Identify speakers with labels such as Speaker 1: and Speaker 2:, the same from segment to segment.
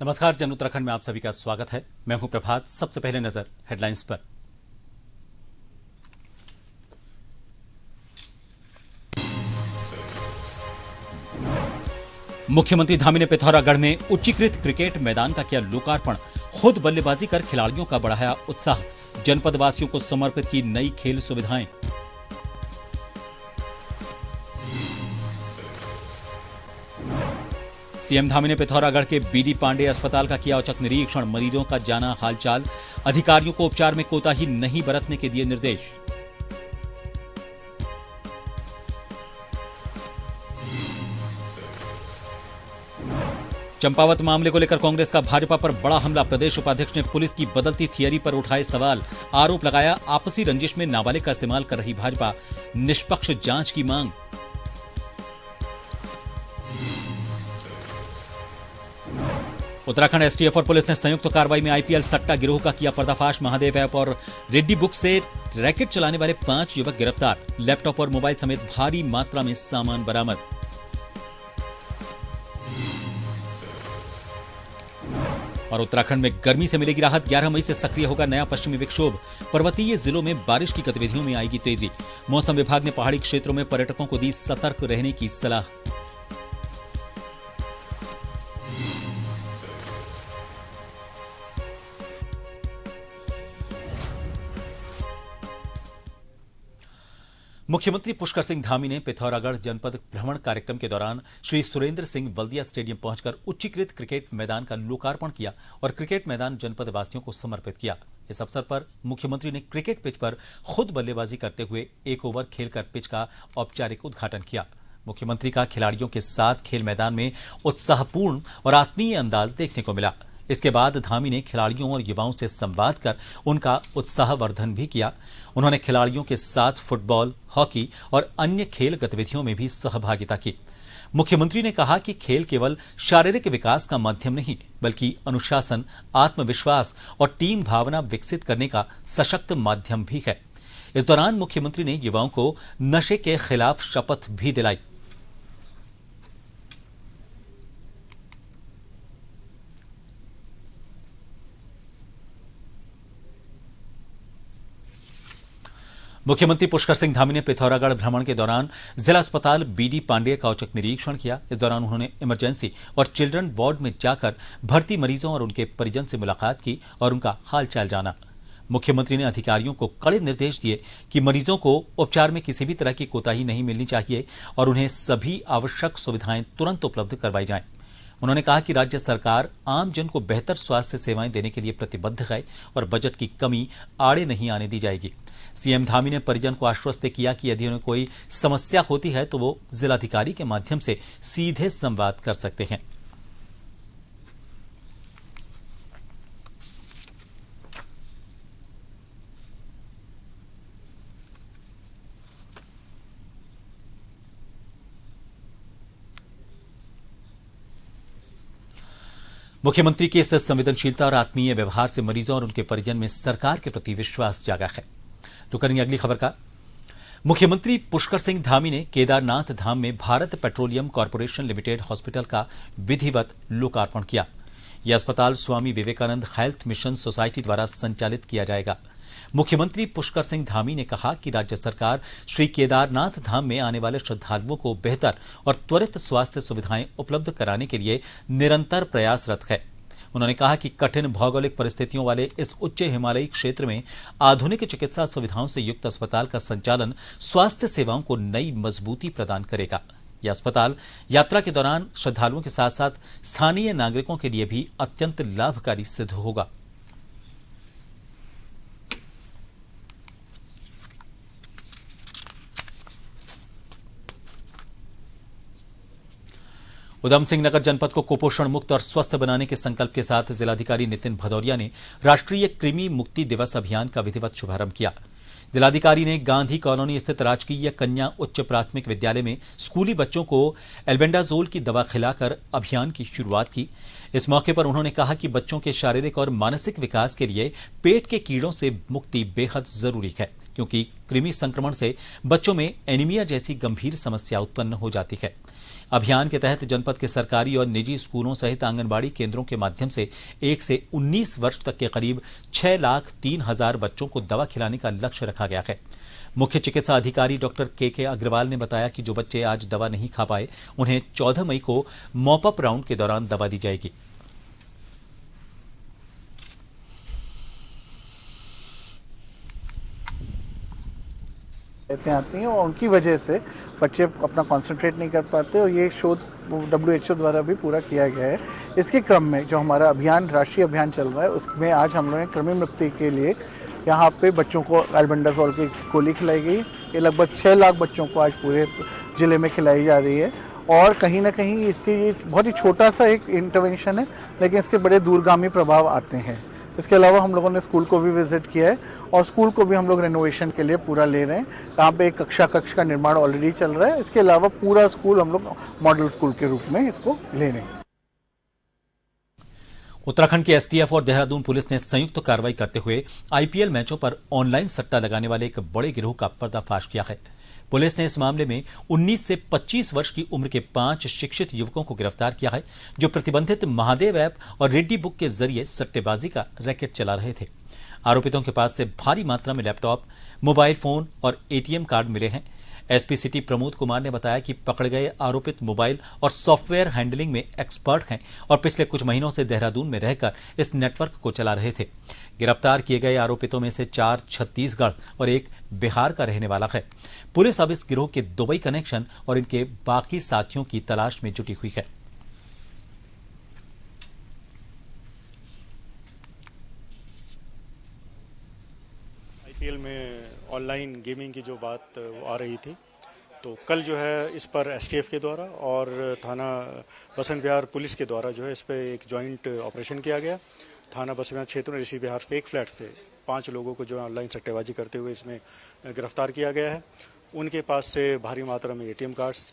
Speaker 1: नमस्कार, जन उत्तराखंड में आप सभी का स्वागत है। मैं हूं प्रभात। सबसे पहले नजर हेडलाइंस पर। मुख्यमंत्री धामी ने पिथौरागढ़ में उच्चीकृत क्रिकेट मैदान का किया लोकार्पण। खुद बल्लेबाजी कर खिलाड़ियों का बढ़ाया उत्साह। जनपद वासियों को समर्पित की नई खेल सुविधाएं। सीएम धामी ने पिथौरागढ़ के बीडी पांडे अस्पताल का किया औचक निरीक्षण। मरीजों का जाना हालचाल। अधिकारियों को उपचार में कोताही नहीं बरतने के दिए निर्देश। चंपावत मामले को लेकर कांग्रेस का भाजपा पर बड़ा हमला। प्रदेश उपाध्यक्ष ने पुलिस की बदलती थियरी पर उठाए सवाल। आरोप लगाया आपसी रंजिश में नाबालिग का इस्तेमाल कर रही भाजपा। निष्पक्ष जांच की मांग। उत्तराखंड एसटीएफ और पुलिस ने संयुक्त कार्रवाई में आईपीएल सट्टा गिरोह का किया पर्दाफाश। महादेव ऐप और रेड्डी बुक से रैकेट चलाने वाले 5 युवक गिरफ्तार। लैपटॉप और मोबाइल समेत भारी मात्रा में सामान बरामद। और उत्तराखंड में गर्मी से मिलेगी राहत। 11 मई से सक्रिय होगा नया पश्चिमी विक्षोभ। पर्वतीय जिलों में बारिश की गतिविधियों में आएगी तेजी। मौसम विभाग ने पहाड़ी क्षेत्रों में पर्यटकों को दी सतर्क रहने की सलाह। मुख्यमंत्री पुष्कर सिंह धामी ने पिथौरागढ़ जनपद भ्रमण कार्यक्रम के दौरान श्री सुरेंद्र सिंह बल्दिया स्टेडियम पहुंचकर उच्चीकृत क्रिकेट मैदान का लोकार्पण किया और क्रिकेट मैदान जनपद वासियों को समर्पित किया। इस अवसर पर मुख्यमंत्री ने क्रिकेट पिच पर खुद बल्लेबाजी करते हुए 1 ओवर खेलकर पिच का औपचारिक उद्घाटन किया। मुख्यमंत्री का खिलाड़ियों के साथ खेल मैदान में उत्साहपूर्ण और आत्मीय अंदाज देखने को मिला। इसके बाद धामी ने खिलाड़ियों और युवाओं से संवाद कर उनका उत्साहवर्धन भी किया। उन्होंने खिलाड़ियों के साथ फुटबॉल, हॉकी और अन्य खेल गतिविधियों में भी सहभागिता की। मुख्यमंत्री ने कहा कि खेल केवल शारीरिक विकास का माध्यम नहीं, बल्कि अनुशासन, आत्मविश्वास और टीम भावना विकसित करने का सशक्त माध्यम भी है। इस दौरान मुख्यमंत्री ने युवाओं को नशे के खिलाफ शपथ भी दिलाई। मुख्यमंत्री पुष्कर सिंह धामी ने पिथौरागढ़ भ्रमण के दौरान जिला अस्पताल बीडी पांडे का औचक निरीक्षण किया। इस दौरान उन्होंने इमरजेंसी और चिल्ड्रन वार्ड में जाकर भर्ती मरीजों और उनके परिजन से मुलाकात की और उनका हालचाल जाना। मुख्यमंत्री ने अधिकारियों को कड़े निर्देश दिए कि मरीजों को उपचार में किसी भी तरह की कोताही नहीं मिलनी चाहिए और उन्हें सभी आवश्यक सुविधाएं तुरंत उपलब्ध करवाई जाएं। उन्होंने कहा कि राज्य सरकार आमजन को बेहतर स्वास्थ्य सेवाएं देने के लिए प्रतिबद्ध है और बजट की कमी आड़े नहीं आने दी जाएगी। सीएम धामी ने परिजन को आश्वस्त किया कि यदि उन्हें कोई समस्या होती है तो वो जिलाधिकारी के माध्यम से सीधे संवाद कर सकते हैं। मुख्यमंत्री के इस संवेदनशीलता और आत्मीय व्यवहार से मरीजों और उनके परिजन में सरकार के प्रति विश्वास जागा है। तो करेंगे अगली खबर का। मुख्यमंत्री पुष्कर सिंह धामी ने केदारनाथ धाम में Bharat petroleum corporation limited hospital का विधिवत लोकार्पण किया। यह अस्पताल Swami Vivekananda health mission society द्वारा संचालित किया जाएगा। मुख्यमंत्री पुष्कर सिंह धामी ने कहा कि राज्य सरकार श्री केदारनाथ धाम में आने वाले श्रद्धालुओं को बेहतर और त्वरित स्वास्थ्य सुविधाएं उपलब्ध कराने के लिए निरंतर प्रयासरत है। उन्होंने कहा कि कठिन भौगोलिक परिस्थितियों वाले इस उच्च हिमालयी क्षेत्र में आधुनिक चिकित्सा सुविधाओं से युक्त अस्पताल का संचालन स्वास्थ्य सेवाओं को नई मजबूती प्रदान करेगा। यह अस्पताल यात्रा के दौरान श्रद्धालुओं के साथ साथ स्थानीय नागरिकों के लिए भी अत्यंत लाभकारी सिद्ध होगा। उधम सिंह नगर जनपद को कुपोषण मुक्त और स्वस्थ बनाने के संकल्प के साथ जिलाधिकारी नितिन भदौरिया ने राष्ट्रीय कृमि मुक्ति दिवस अभियान का विधिवत शुभारंभ किया। जिलाधिकारी ने गांधी कॉलोनी स्थित राजकीय कन्या उच्च प्राथमिक विद्यालय में स्कूली बच्चों को एल्बेंडाजोल की दवा खिलाकर अभियान की शुरुआत की। इस मौके पर उन्होंने कहा कि बच्चों के शारीरिक और मानसिक विकास के लिए पेट के कीड़ों से मुक्ति बेहद जरूरी है। क्योंकि कृमि संक्रमण से बच्चों में एनीमिया जैसी गंभीर समस्या उत्पन्न हो जाती है। अभियान के तहत जनपद के सरकारी और निजी स्कूलों सहित आंगनबाड़ी केंद्रों के माध्यम से 1 से 19 वर्ष तक के करीब 6,03,000 बच्चों को दवा खिलाने का लक्ष्य रखा गया है। मुख्य चिकित्सा अधिकारी डॉक्टर के अग्रवाल ने बताया कि जो बच्चे आज दवा नहीं खा पाए उन्हें 14 मई को मॉप अप राउंड के दौरान दवा दी जाएगी।
Speaker 2: आती हैं और उनकी वजह से बच्चे अपना कंसंट्रेट नहीं कर पाते और ये शोध WHO द्वारा भी पूरा किया गया है। इसके क्रम में जो हमारा अभियान राष्ट्रीय अभियान चल रहा है उसमें आज हम लोगों ने कृमि मुक्ति के लिए यहाँ पे बच्चों को एल्बेंडाजोल की गोली खिलाई गई। ये लगभग 6 लाख बच्चों को आज पूरे ज़िले में खिलाई जा रही है और कहीं ना कहीं इसके ये बहुत ही छोटा सा एक इंटरवेंशन है, लेकिन इसके बड़े दूरगामी प्रभाव आते हैं। इसके अलावा हम लोगों ने स्कूल को भी विजिट किया है और स्कूल को भी हम लोग रेनोवेशन के लिए पूरा ले रहे हैं। यहाँ पे एक कक्ष का निर्माण ऑलरेडी चल रहा है। इसके अलावा पूरा स्कूल हम लोग मॉडल स्कूल के रूप में इसको ले रहे हैं।
Speaker 1: उत्तराखंड के एसटीएफ और देहरादून पुलिस ने संयुक्त कार्रवाई करते हुए आईपीएल मैचों पर ऑनलाइन सट्टा लगाने वाले एक बड़े गिरोह का पर्दाफाश किया है। पुलिस ने इस मामले में 19 से 25 वर्ष की उम्र के 5 शिक्षित युवकों को गिरफ्तार किया है, जो प्रतिबंधित महादेव ऐप और रेड्डी बुक के जरिए सट्टेबाजी का रैकेट चला रहे थे। आरोपितों के पास से भारी मात्रा में लैपटॉप, मोबाइल फोन और एटीएम कार्ड मिले हैं। एसपी सिटी प्रमोद कुमार ने बताया कि पकड़े गए आरोपित मोबाइल और सॉफ्टवेयर हैंडलिंग में एक्सपर्ट हैं और पिछले कुछ महीनों से देहरादून में रहकर इस नेटवर्क को चला रहे थे। गिरफ्तार किए गए आरोपितों में से 4 छत्तीसगढ़ और 1 बिहार का रहने वाला है। पुलिस अब इस गिरोह के दुबई कनेक्शन और इनके बाकी साथियों की तलाश में जुटी हुई है।
Speaker 3: आईपीएल में ऑनलाइन गेमिंग की जो बात आ रही थी, तो कल जो है इस पर एसटीएफ के द्वारा और थाना बसंत विहार पुलिस के द्वारा जो है इस पर एक जॉइंट ऑपरेशन किया गया। थाना बसंत विहार क्षेत्र में ऋषि विहार से एक फ्लैट से 5 लोगों को जो ऑनलाइन सट्टेबाजी करते हुए इसमें गिरफ्तार किया गया है। उनके पास से भारी मात्रा में एटीएम कार्ड्स,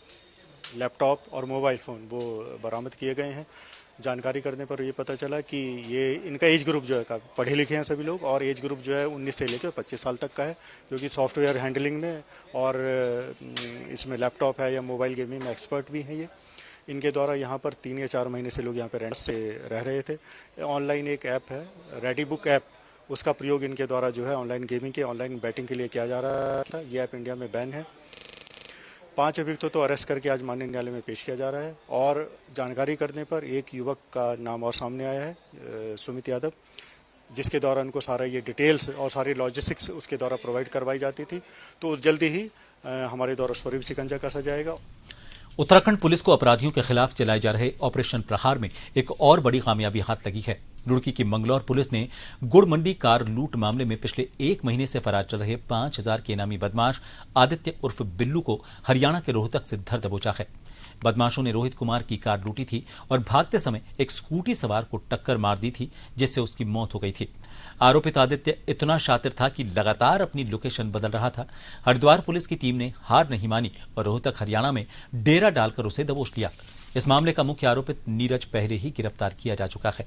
Speaker 3: लैपटॉप और मोबाइल फ़ोन वो बरामद किए गए हैं। जानकारी करने पर ये पता चला कि ये इनका एज ग्रुप जो है पढ़े लिखे हैं सभी लोग और एज ग्रुप जो है 19 से लेकर 25 साल तक का है, जो कि सॉफ्टवेयर हैंडलिंग में और इसमें लैपटॉप है या मोबाइल गेमिंग में एक्सपर्ट भी हैं। ये इनके द्वारा यहाँ पर 3 या 4 महीने से लोग यहाँ पर रेंट से रह रहे थे। ऑनलाइन एक ऐप है रेडी बुक ऐप, उसका प्रयोग इनके द्वारा जो है ऑनलाइन गेमिंग के ऑनलाइन बैटिंग के लिए किया जा रहा था। ये ऐप इंडिया में बैन है। 5 अभियुक्तों तो अरेस्ट करके आज माननीय न्यायालय में पेश किया जा रहा है और जानकारी करने पर एक युवक का नाम और सामने आया है, सुमित यादव, जिसके द्वारा उनको सारा ये डिटेल्स और सारी लॉजिस्टिक्स उसके द्वारा प्रोवाइड करवाई जाती थी। तो जल्दी ही हमारे द्वारा उस पर भी शिकंजा कसा जाएगा।
Speaker 1: उत्तराखंड पुलिस को अपराधियों के खिलाफ चलाए जा रहे ऑपरेशन प्रहार में एक और बड़ी कामयाबी हाथ लगी है। रुड़की की मंगलौर पुलिस ने गुड़ मंडी कार लूट मामले में पिछले 1 महीने से फरार चल रहे 5000 के इनामी बदमाश आदित्य उर्फ बिल्लू को हरियाणा के रोहतक से धर दबोचा है। बदमाशों ने रोहित कुमार की कार लूटी थी और भागते समय एक स्कूटी सवार को टक्कर मार दी थी, जिससे उसकी मौत हो गई थी। आरोपित आदित्य इतना शातिर था कि लगातार अपनी लोकेशन बदल रहा था। हरिद्वार पुलिस की टीम ने हार नहीं मानी और रोहतक हरियाणा में डेरा डालकर उसे दबोच लिया। इस मामले का मुख्य आरोपित नीरज पहले ही गिरफ्तार किया जा चुका है।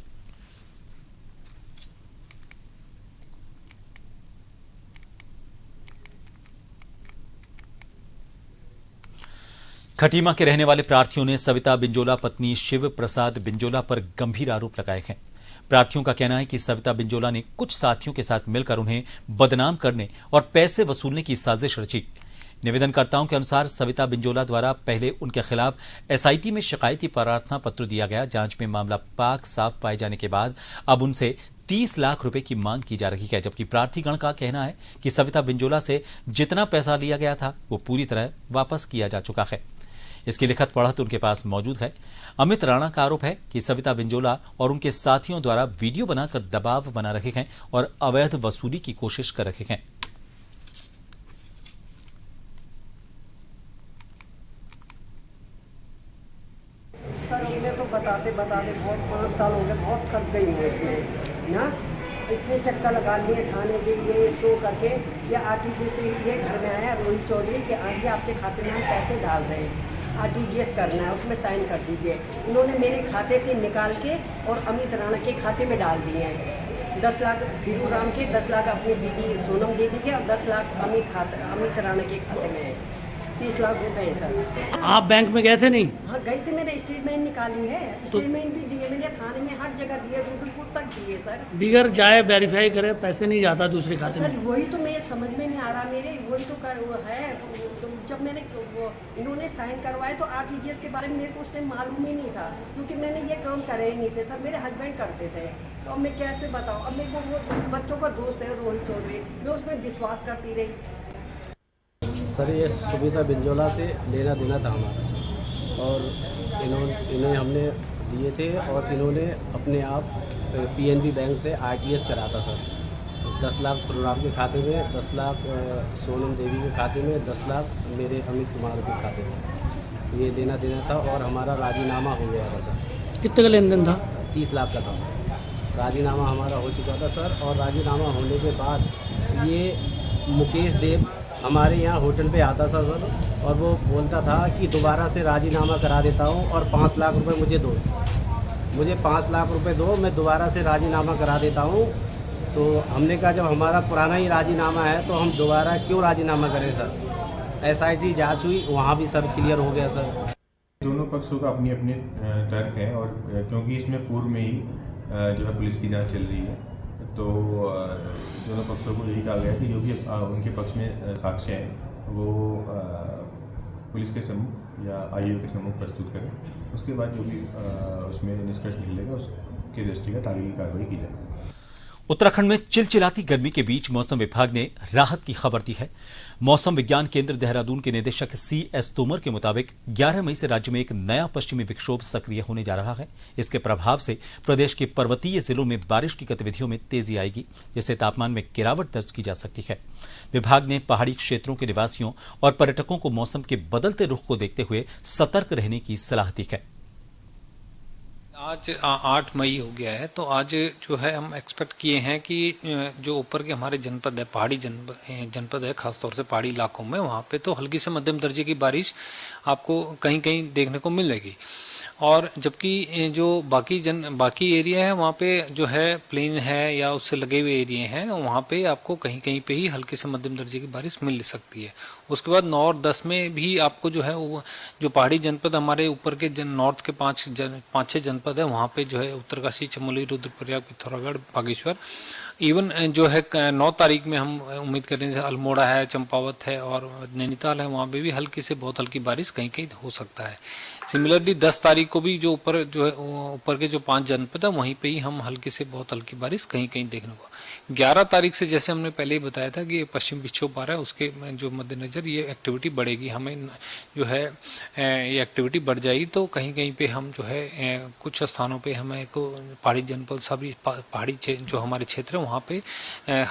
Speaker 1: खटीमा के रहने वाले प्रार्थियों ने सविता बिंजोला पत्नी शिव प्रसाद बिंजोला पर गंभीर आरोप लगाए हैं। प्रार्थियों का कहना है कि सविता बिंजोला ने कुछ साथियों के साथ मिलकर उन्हें बदनाम करने और पैसे वसूलने की साजिश रची। निवेदनकर्ताओं के अनुसार सविता बिंजोला द्वारा पहले उनके खिलाफ एसआईटी में शिकायती प्रार्थना पत्र दिया गया। जांच में मामला पाक साफ पाए जाने के बाद अब उनसे 30 लाख रुपए की मांग की जा रही है, जबकि प्रार्थीगण का कहना है कि सविता बिंजोला से जितना पैसा लिया गया था वो पूरी तरह वापस किया जा चुका है। इसकी लिखत पढ़त उनके पास मौजूद है। अमित राणा का आरोप है कि सविता बिंजोला और उनके साथियों द्वारा वीडियो बनाकर दबाव बना रहे हैं और अवैध वसूली की कोशिश कर रहे हैं।
Speaker 4: सर उन्हें तो बताते बहुत 5 साल हो गए, बहुत थक गई हूँ इसमें ना। इतने चक्कर लगा लिए थाने के ये शो करके, या आरटीजीएस से ये घर में आया रोहित चौधरी के आगे आपके खाते में हम पैसे डाल रहे हैं, आरटीजीएस करना है, उसमें साइन कर दीजिए। उन्होंने मेरे खाते से निकाल के और अमित राणा के खाते में डाल दिए हैं 10 लाख फिरू राम के, 10 लाख अपनी बीबी सोनम देवी के और 10 लाख अमित राणा के खाते में है। 30 लाख रुपए है सर।
Speaker 5: आप बैंक में गए थे? नहीं।
Speaker 4: हाँ गई थी, मैंने स्टेटमेंट निकाली है, स्टेटमेंट भी दिए मैंने, थाने में हर जगह दिए, रुद्रपुर तक दिए सर।
Speaker 5: बिगर जाए वेरीफाई करे पैसे नहीं जाता दूसरे खाते
Speaker 4: सर
Speaker 5: में।
Speaker 4: वही तो मैं समझ में नहीं आ रहा मेरे, वही तो कर वो है। तो जब मैंने इन्होंने साइन करवाए तो आरटीजीएस के बारे में मेरे को उस टाइम मालूम ही नहीं था, क्योंकि मैंने ये काम करे ही नहीं थे सर, मेरे हस्बैंड करते थे। तो अब मैं कैसे बताऊँ? अब मेरे को वो बच्चों का दोस्त है रोहित चौधरी, मैं उसमें विश्वास करती रही।
Speaker 6: सर ये सुविधा बिंजोला से लेना देना था हमारा, और इन्हें हमने दिए थे, और इन्होंने अपने आप पीएनबी बैंक से आरटीजीएस करा था सर। 10 लाख प्रोग्राम के खाते में, 10 लाख सोनम देवी के खाते में, 10 लाख मेरे अमित कुमार के खाते में, ये लेना देना था। और हमारा राजीनामा हो गया था सर।
Speaker 5: कितने का लेन देन था?
Speaker 6: 30 लाख का था। राजीनामा हमारा हो चुका था सर, और राजीनामा होने के बाद ये मुकेश देव हमारे यहाँ होटल पे आता था सर, और वो बोलता था कि दोबारा से राजीनामा करा देता हूँ और 5 लाख रुपए मुझे दो, मुझे 5 लाख रुपए दो, मैं दोबारा से राजीनामा करा देता हूँ। तो हमने कहा जब हमारा पुराना ही राजीनामा है तो हम दोबारा क्यों राजीनामा करें सर। एसआईटी जांच हुई, वहाँ भी सर क्लियर हो गया सर।
Speaker 7: दोनों पक्षों का अपनी अपनी तर्क है, और क्योंकि इसमें पूर्व में ही जो है पुलिस की जांच चल रही है, तो दोनों पक्षों को यही कहा गया है कि जो भी उनके पक्ष में साक्ष्य हैं वो पुलिस के सम्मुख या आईओ के सम्मुख प्रस्तुत करें। उसके बाद जो भी उसमें निष्कर्ष निकलेगा उसके दृष्टिगत आगे की कार्रवाई की जाएगी।
Speaker 1: उत्तराखंड में चिलचिलाती गर्मी के बीच मौसम विभाग ने राहत की खबर दी है। मौसम विज्ञान केंद्र देहरादून के निदेशक CS तोमर के मुताबिक 11 मई से राज्य में एक नया पश्चिमी विक्षोभ सक्रिय होने जा रहा है। इसके प्रभाव से प्रदेश के पर्वतीय जिलों में बारिश की गतिविधियों में तेजी आएगी, जिससे तापमान में गिरावट दर्ज की जा सकती है। विभाग ने पहाड़ी क्षेत्रों के निवासियों और पर्यटकों को मौसम के बदलते रुख को देखते हुए सतर्क रहने की सलाह दी है।
Speaker 8: आज 8 मई हो गया है, तो आज जो है हम एक्सपेक्ट किए हैं कि जो ऊपर के हमारे जनपद है, पहाड़ी जनपद है, खासतौर से पहाड़ी इलाकों में, वहाँ पे तो हल्की से मध्यम दर्जे की बारिश आपको कहीं कहीं देखने को मिलेगी। और जबकि जो बाकी एरिया है वहाँ पे जो है प्लेन है या उससे लगे हुए एरिया हैं, वहाँ पे आपको कहीं कहीं पे ही हल्की से मध्यम दर्जे की बारिश मिल सकती है। उसके बाद 9 और 10 में भी आपको जो है वो जो पहाड़ी जनपद हमारे ऊपर के नॉर्थ के 5-6 जनपद है, वहाँ पे जो है उत्तरकाशी, चमोली, रुद्रप्रयाग, पिथौरागढ़, बागेश्वर, इवन जो है 9 तारीख में हम उम्मीद कर रहे हैं अल्मोड़ा है, चंपावत है और नैनीताल है, वहाँ पे भी हल्की से बहुत हल्की बारिश कहीं कहीं हो सकता है। सिमिलरली 10 तारीख को भी जो ऊपर के जो 5 जनपद है वहीं पे ही हम हल्की से बहुत हल्की बारिश कहीं कहीं देखने को। 11 तारीख से जैसे हमने पहले ही बताया था कि पश्चिम विक्षोभ आ रहा है, उसके जो मद्देनजर ये एक्टिविटी बढ़ेगी, हमें जो है ये एक्टिविटी बढ़ जाएगी, तो कहीं कहीं पे हम जो है कुछ स्थानों पे हमें को पहाड़ी जनपद सभी पहाड़ी जो हमारे क्षेत्र है वहाँ पे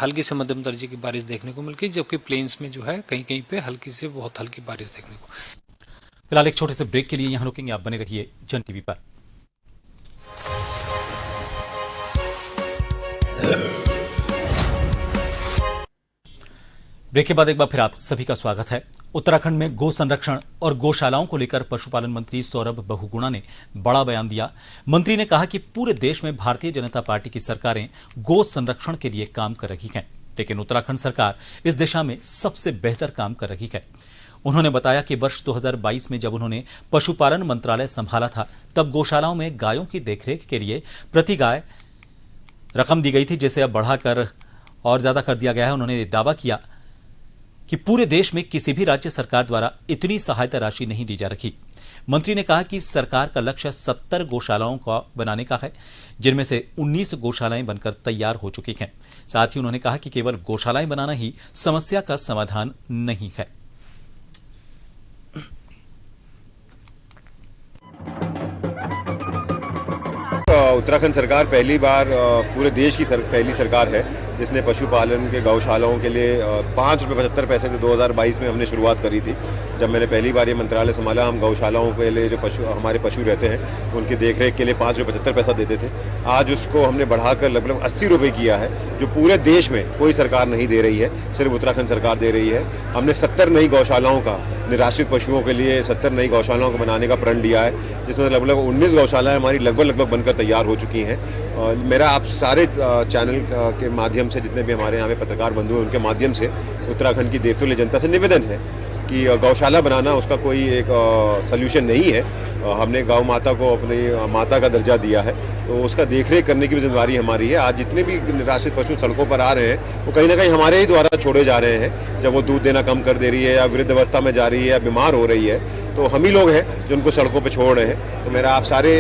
Speaker 8: हल्की से मध्यम दर्जे की बारिश देखने को मिलती है, जबकि प्लेन्स में जो है कहीं कहीं पे हल्की से बहुत हल्की बारिश देखने को।
Speaker 1: फिलहाल एक छोटे से ब्रेक के लिए यहां रुकेंगे, आप बने रहिए जन टीवी पर। ब्रेक के बाद एक बार फिर आप सभी का स्वागत है। उत्तराखंड में गो संरक्षण और गौशालाओं को लेकर पशुपालन मंत्री सौरभ बहुगुणा ने बड़ा बयान दिया। मंत्री ने कहा कि पूरे देश में भारतीय जनता पार्टी की सरकारें गो संरक्षण के लिए काम कर रही हैं, लेकिन उत्तराखंड सरकार इस दिशा में सबसे बेहतर काम कर रही है। उन्होंने बताया कि वर्ष 2022 में जब उन्होंने पशुपालन मंत्रालय संभाला था, तब गौशालाओं में गायों की देखरेख के लिए प्रति गाय रकम दी गई थी, जिसे अब बढ़ाकर और ज्यादा कर दिया गया है। उन्होंने दावा किया कि पूरे देश में किसी भी राज्य सरकार द्वारा इतनी सहायता राशि नहीं दी जा रही। मंत्री ने कहा कि सरकार का लक्ष्य 70 गौशालाओं का बनाने का है, जिनमें से 19 गौशालाएं बनकर तैयार हो चुकी हैं। साथ ही उन्होंने कहा कि केवल गौशालाएं बनाना ही समस्या का समाधान नहीं है।
Speaker 9: उत्तराखंड सरकार पहली बार पूरे देश की पहली सरकार है जिसने पशुपालन के गौशालाओं के लिए 5 रुपये 75 पैसे से 2022 में हमने शुरुआत करी थी। जब मैंने पहली बार ये मंत्रालय संभाला, हम गौशालाओं के लिए जो हमारे पशु रहते हैं उनकी देखरेख के लिए 5 रुपये 75 पैसा देते थे। आज उसको हमने बढ़ाकर लगभग 80 रुपये किया है, जो पूरे देश में कोई सरकार नहीं दे रही है, सिर्फ उत्तराखंड सरकार दे रही है। हमने 70 नई गौशालाओं का, निराश्रित पशुओं के लिए 70 नई गौशालाओं को बनाने का प्रण लिया है, जिसमें लगभग 19 गौशालाएँ हमारी लगभग बनकर तैयार हो चुकी हैं। मेरा आप सारे चैनल के माध्यम से, जितने भी हमारे यहाँ पे पत्रकार बंधु हैं, उनके माध्यम से उत्तराखंड की देवतुल्य जनता से निवेदन है कि गौशाला बनाना उसका कोई एक सल्यूशन नहीं है। हमने गौ माता को अपनी माता का दर्जा दिया है, तो उसका देखरेख करने की भी जिम्मेदारी हमारी है। आज जितने भी निराश्रित पशु सड़कों पर आ रहे हैं, वो कहीं ना कहीं हमारे ही द्वारा छोड़े जा रहे हैं। जब वो दूध देना कम कर दे रही है, या वृद्ध अवस्था में जा रही है, या बीमार हो रही है, तो हम ही लोग हैं जो उनको सड़कों पर छोड़ रहे हैं। तो मेरा आप सारे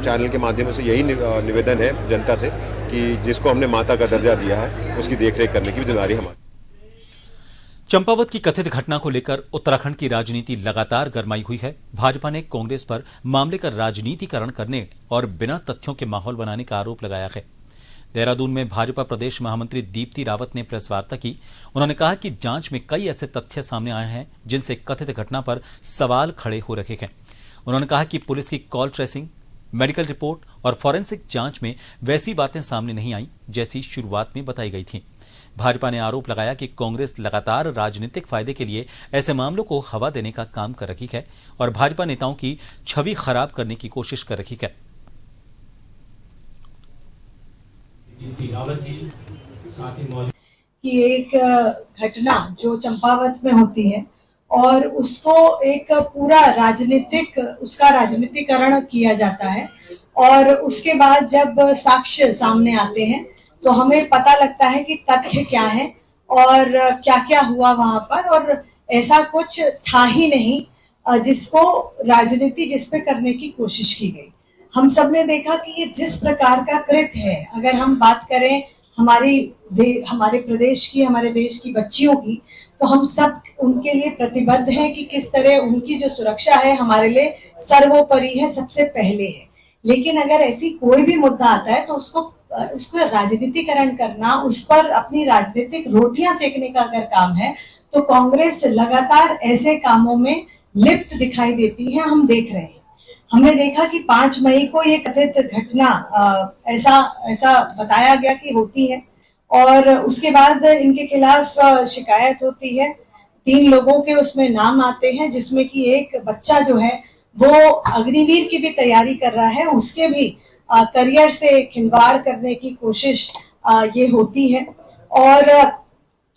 Speaker 9: चैनल के माध्यम से यही निवेदन है जनता से कि जिसको हमने माता का दर्जा दिया है, उसकी देखरेख करने की भी जिम्मेदारी हमारी।
Speaker 1: चंपावत की कथित घटना को लेकर उत्तराखंड की राजनीति लगातार गरमाई हुई है। भाजपा ने कांग्रेस पर मामले का राजनीतिकरण करने और बिना तथ्यों के माहौल बनाने का आरोप लगाया है। देहरादून में भाजपा प्रदेश महामंत्री दीप्ति रावत ने प्रेस वार्ता की। उन्होंने कहा कि जांच में कई ऐसे तथ्य सामने आए हैं जिनसे कथित घटना पर सवाल खड़े हो रहे हैं। उन्होंने कहा कि पुलिस की कॉल ट्रेसिंग, मेडिकल रिपोर्ट और फॉरेंसिक जांच में वैसी बातें सामने नहीं आई जैसी शुरुआत में बताई गई थी। भाजपा ने आरोप लगाया कि कांग्रेस लगातार राजनीतिक फायदे के लिए ऐसे मामलों को हवा देने का काम कर रही है और भाजपा नेताओं की छवि खराब करने की कोशिश कर रही है।
Speaker 10: कि एक घटना जो चंपावत में होती है और उसको एक पूरा उसका राजनीतिकरण किया जाता है, और उसके बाद जब साक्ष्य सामने आते हैं तो हमें पता लगता है कि तथ्य क्या है और क्या क्या हुआ वहां पर, और ऐसा कुछ था ही नहीं जिसको राजनीति जिस पे करने की कोशिश की गई। हम सब ने देखा कि ये जिस प्रकार का कृत्य है, अगर हम बात करें हमारे प्रदेश की, हमारे देश की बच्चियों की, तो हम सब उनके लिए प्रतिबद्ध हैं कि किस तरह उनकी जो सुरक्षा है हमारे लिए सर्वोपरि है, सबसे पहले है। लेकिन अगर ऐसी कोई भी मुद्दा आता है तो उसको राजनीतिकरण करना, उस पर अपनी राजनीतिक रोटियां सेकने का अगर काम है, तो कांग्रेस लगातार ऐसे कामों में लिप्त दिखाई देती है। हम देख रहे हैं, हमने देखा कि 5 मई को ये कथित घटना ऐसा बताया गया कि होती है, और उसके बाद इनके खिलाफ शिकायत होती है। 3 लोगों के उसमें नाम आते हैं, जिसमें कि एक बच्चा जो है वो अग्निवीर की भी तैयारी कर रहा है, उसके भी करियर से खिलवाड़ करने की कोशिश ये होती है। और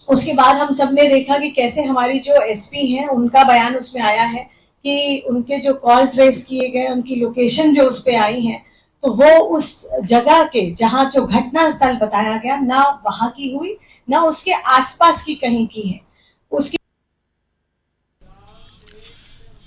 Speaker 10: उसके बाद हम सब ने देखा कि कैसे हमारी जो एसपी हैं उनका बयान उसमें आया है कि उनके जो कॉल ट्रेस किए गए, उनकी लोकेशन जो उस पे आई है, तो वो उस जगह के जहां जो घटना स्थल बताया गया, ना वहां की हुई, ना उसके आसपास की कहीं की है। उसकी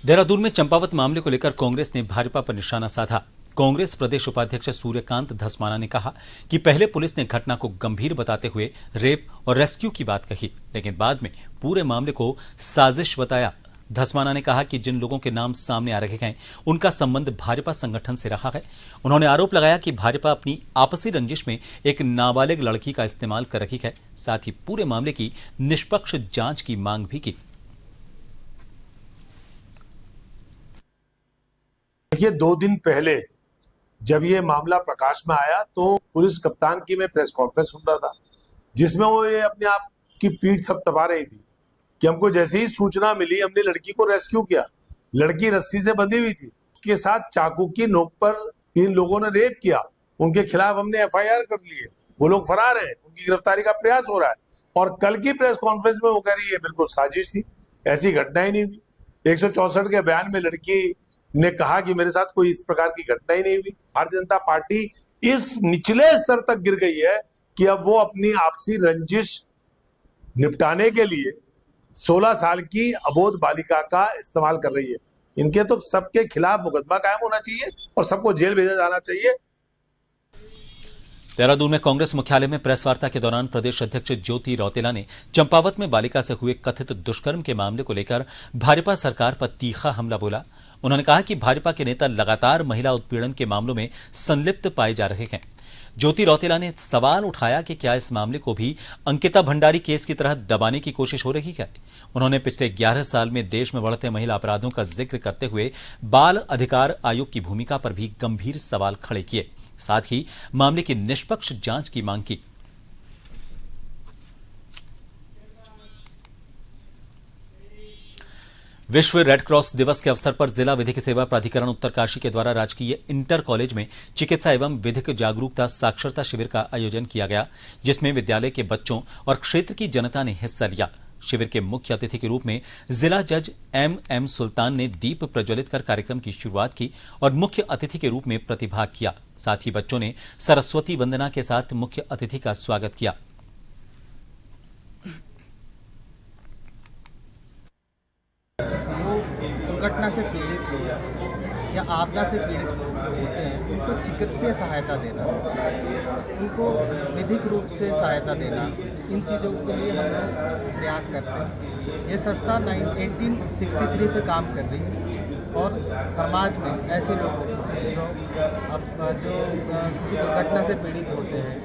Speaker 1: देहरादून में चंपावत मामले को लेकर कांग्रेस ने भाजपा पर निशाना साधा। कांग्रेस प्रदेश उपाध्यक्ष सूर्यकांत धस्माना ने कहा कि पहले पुलिस ने घटना को गंभीर बताते हुए रेप और रेस्क्यू की बात कही, लेकिन बाद में पूरे मामले को साजिश बताया। धस्माना ने कहा कि जिन लोगों के नाम सामने आ रहे हैं उनका संबंध भाजपा संगठन से रहा है। उन्होंने आरोप लगाया कि भाजपा अपनी आपसी रंजिश में एक नाबालिग लड़की का इस्तेमाल कर रही है। साथ ही पूरे मामले की निष्पक्ष जांच की मांग भी की।
Speaker 11: देखिए, 2 दिन पहले जब ये मामला प्रकाश में आया तो पुलिस कप्तान की मैं प्रेस कॉन्फ्रेंस सुन रहा था, जिसमें वो ये अपने आप की पीठ थपथपा रही थी कि हमको जैसे ही सूचना मिली, हमने लड़की को रेस्क्यू किया। लड़की रस्सी से बंधी हुई थी, उसके साथ चाकू की नोक पर 3 लोगों ने रेप किया। उनके खिलाफ हमने FIR कर ली है, वो लोग फरार हैं, उनकी गिरफ्तारी का प्रयास हो रहा है। और कल की प्रेस कॉन्फ्रेंस में वो कह रही है बिल्कुल साजिश थी, ऐसी घटना ही नहीं हुई। 164 के बयान में लड़की ने कहा कि मेरे साथ कोई इस प्रकार की घटना ही नहीं हुई। भारतीय जनता पार्टी इस निचले स्तर तक गिर गई है कि अब वो अपनी आपसी रंजिश निपटाने के लिए 16 साल की अबोध बालिका का इस्तेमाल कर रही है। इनके तो सबके खिलाफ मुकदमा कायम होना चाहिए और सबको जेल भेजा जाना चाहिए।
Speaker 1: देहरादून में कांग्रेस मुख्यालय में प्रेस वार्ता के दौरान प्रदेश अध्यक्ष ज्योति रौतेला ने चंपावत में बालिका से हुए कथित दुष्कर्म के मामले को लेकर भाजपा सरकार पर तीखा हमला बोला। उन्होंने कहा कि भाजपा के नेता लगातार महिला उत्पीड़न के मामलों में संलिप्त पाए जा रहे हैं। ज्योति रौतेला ने सवाल उठाया कि क्या इस मामले को भी अंकिता भंडारी केस की तरह दबाने की कोशिश हो रही है। उन्होंने पिछले 11 साल में देश में बढ़ते महिला अपराधों का जिक्र करते हुए बाल अधिकार आयोग की भूमिका पर भी गंभीर सवाल खड़े किए। साथ ही मामले की निष्पक्ष जांच की मांग की। विश्व रेड क्रॉस दिवस के अवसर पर जिला विधिक सेवा प्राधिकरण उत्तरकाशी के द्वारा राजकीय इंटर कॉलेज में चिकित्सा एवं विधिक जागरूकता साक्षरता शिविर का आयोजन किया गया, जिसमें विद्यालय के बच्चों और क्षेत्र की जनता ने हिस्सा लिया। शिविर के मुख्य अतिथि के रूप में जिला जज एम सुल्तान ने दीप प्रज्वलित कर कार्यक्रम की शुरुआत की और मुख्य अतिथि के रूप में प्रतिभाग किया। साथ ही बच्चों ने सरस्वती वंदना के साथ मुख्य अतिथि का स्वागत किया।
Speaker 12: दुर्घटना से पीड़ित लोग या आपदा से पीड़ित लोग होते हैं, उनको चिकित्सीय सहायता देना, उनको विधिक रूप से सहायता देना, इन चीज़ों के लिए हम लोग प्रयास करते हैं। ये संस्था 1863 से काम कर रही है और समाज में ऐसे लोगों को जो किसी दुर्घटना से पीड़ित होते हैं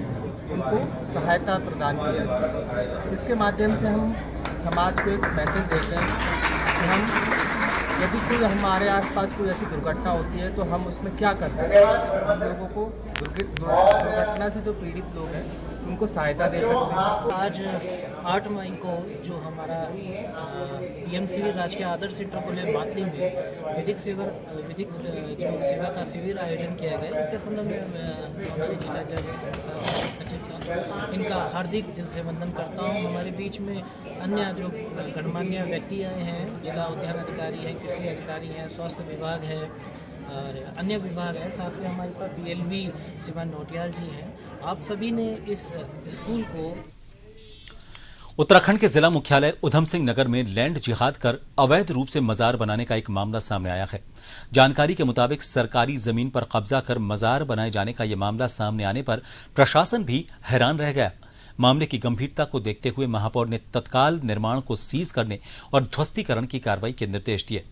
Speaker 12: उनको सहायता प्रदान की जाती है। इसके माध्यम से हम समाज को एक मैसेज देते हैं कि हम यदि कोई हमारे आसपास कोई ऐसी दुर्घटना होती है तो हम उसमें क्या कर सकते हैं। हम लोगों को दुर्घटना से जो पीड़ित लोग हैं उनको सहायता दे सकते हैं।
Speaker 13: आज 8 मई को जो हमारा पीएमसी राजकीय आदर्श इंटर कॉलेज बातली में विधिक जो सेवा का शिविर आयोजन किया गया, इसके संबंध में हमारे जिला जज सचिव साहब इनका हार्दिक दिल से वंदन करता हूँ। हमारे बीच में अन्य जो गणमान्य व्यक्ति आए हैं, जिला उद्यान अधिकारी हैं, कृषि अधिकारी हैं, स्वास्थ्य विभाग है और अन्य विभाग है, साथ में हमारे पास BLV शिवान नोटियाल जी हैं। आप सभी ने इस स्कूल को
Speaker 1: उत्तराखंड के जिला मुख्यालय उधम सिंह नगर में लैंड जिहाद कर अवैध रूप से मजार बनाने का एक मामला सामने आया है। जानकारी के मुताबिक सरकारी जमीन पर कब्जा कर मजार बनाए जाने का यह मामला सामने आने पर प्रशासन भी हैरान रह गया। मामले की गंभीरता को देखते हुए महापौर ने तत्काल निर्माण को सीज करने और ध्वस्तीकरण की कार्रवाई के निर्देश दिए।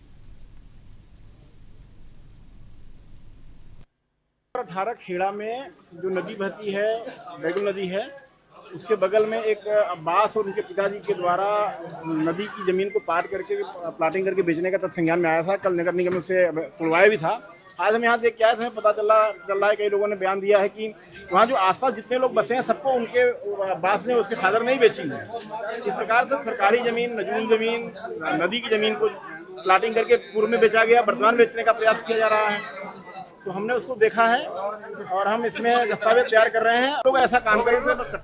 Speaker 14: 18 खेड़ा में जो नदी बहती है, बैगुल नदी है, उसके बगल में एक अब्बास और उनके पिताजी के द्वारा नदी की ज़मीन को पाट करके प्लाटिंग करके बेचने का तत्संज्ञान में आया था। कल नगर निगम से तुड़वाया भी था। आज हम यहाँ देख के आए थे, पता चल रहा है कई लोगों ने बयान दिया है कि वहाँ जो आसपास जितने लोग बसे हैं सबको उनके अब्बास ने, उसके फादर नहीं बेची है। इस प्रकार से सरकारी ज़मीन, नजूल ज़मीन, नदी की ज़मीन को प्लाटिंग करके पूर्व में बेचा गया, वर्तमान बेचने का प्रयास किया जा रहा है। तो हमने उसको देखा है और हम इसमें दस्तावेज तैयार कर रहे हैं। लोग ऐसा काम करेंगे।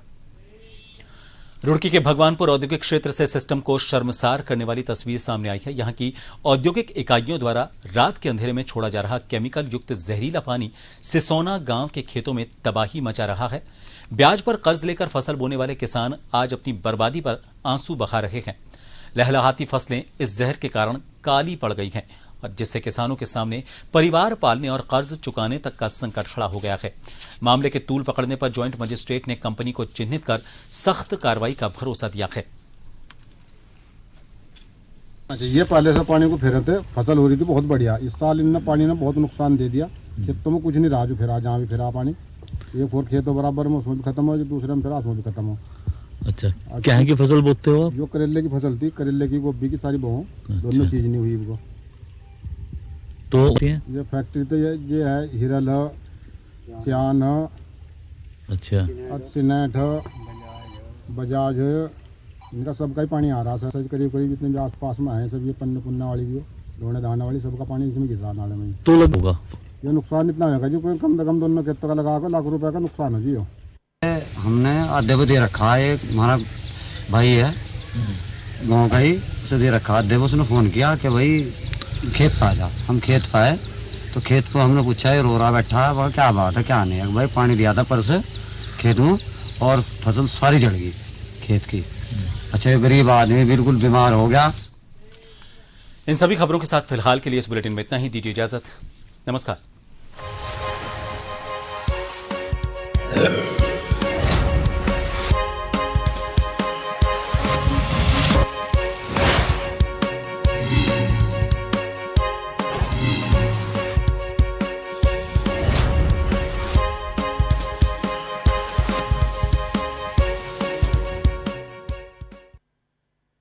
Speaker 1: रुड़की के भगवानपुर औद्योगिक क्षेत्र से सिस्टम को शर्मसार करने वाली तस्वीर सामने आई है। यहां की औद्योगिक इकाइयों द्वारा रात के अंधेरे में छोड़ा जा रहा केमिकल युक्त जहरीला पानी सिसोना गांव के खेतों में तबाही मचा रहा है। ब्याज पर कर्ज लेकर फसल बोने वाले किसान आज अपनी बर्बादी पर आंसू बहा रहे हैं। लहलहाती फसलें इस जहर के कारण काली पड़ गई हैं और जिससे किसानों के सामने परिवार पालने और कर्ज चुकाने तक का संकट खड़ा हो गया है। मामले के तूल पकड़ने पर ज्वाइंट मजिस्ट्रेट ने कंपनी को चिन्हित कर सख्त कार्रवाई का भरोसा दिया है।
Speaker 15: अच्छा, ये पहले से पानी को फेरे थे, फसल हो रही थी बहुत बढ़िया। इस साल इन पानी ने बहुत नुकसान दे दिया। खेतों में कुछ नहीं रहा, जो फिरा जहाँ भी फिरा पानी, एक और खेतों बराबर में उसमें भी खत्म हो, जो दूसरे में फिरा उसमें भी खत्म हो।
Speaker 16: अच्छा, क्या है की फसल बोते हो आप?
Speaker 15: जो करेले की फसल थी, करेले की, गोभी की सारी बहू, दोनों चीज नहीं हुई इनको।
Speaker 16: तो
Speaker 15: ये फैक्ट्री तो ये है, हिरल है, चान है,
Speaker 16: अच्छा,
Speaker 15: सिनेट है, बजाज है, इनका सबका ही पानी आ रहा है। सब करीब जितने भी आसपास में है सब, ये पन्ने पुन्ना वाली भी, धोने धाने वाली, सबका पानी इसमें गिर रहा नाले में।
Speaker 16: तो लग होगा
Speaker 15: ये नुकसान इतना होगा जी, कोई कम से कम दोनों खेतों का लगा कर लाख रुपए का नुकसान है जी।
Speaker 17: हमने अध्यव दे रखा है, हमारा भाई है गाँव का ही, उसे दे रखा। अध्यव उसने फ़ोन किया कि भाई खेत पे आ जा। हम खेत पे आए तो खेत को हमने पूछा, है रो रहा बैठा है, वह क्या बात है, क्या नहीं है। भाई पानी दिया था पर से खेत में और फसल सारी जड़ गई खेत की। अच्छा, ये गरीब आदमी बिल्कुल बीमार हो गया।
Speaker 1: इन सभी खबरों के साथ फिलहाल के लिए इस बुलेटिन में इतना ही। दीजिए इजाजत, नमस्कार।